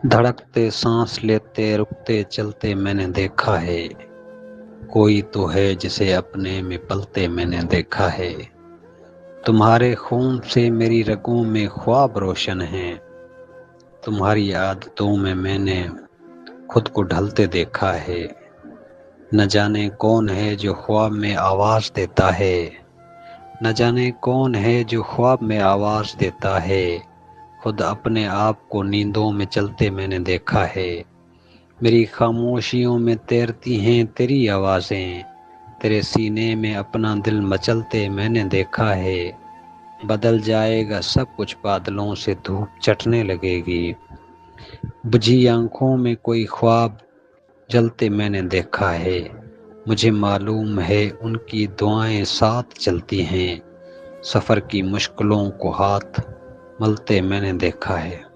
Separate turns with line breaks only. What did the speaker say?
धड़कते सांस लेते रुकते चलते मैंने देखा है। कोई तो है जिसे अपने में पलते मैंने देखा है। तुम्हारे खून से मेरी रगों में ख्वाब रोशन हैं। तुम्हारी आदतों में मैंने खुद को ढलते देखा है। न जाने कौन है जो ख्वाब में आवाज देता है। न जाने कौन है जो ख्वाब में आवाज देता है। खुद अपने आप को नींदों में चलते मैंने देखा है। मेरी खामोशियों में तैरती हैं तेरी आवाज़ें। तेरे सीने में अपना दिल मचलते मैंने देखा है। बदल जाएगा सब कुछ बादलों से धूप चटने लगेगी। बुझी आंखों में कोई ख्वाब जलते मैंने देखा है। मुझे मालूम है उनकी दुआएं साथ चलती हैं। सफ़र की मुश्किलों को हाथ मलते मैंने देखा है।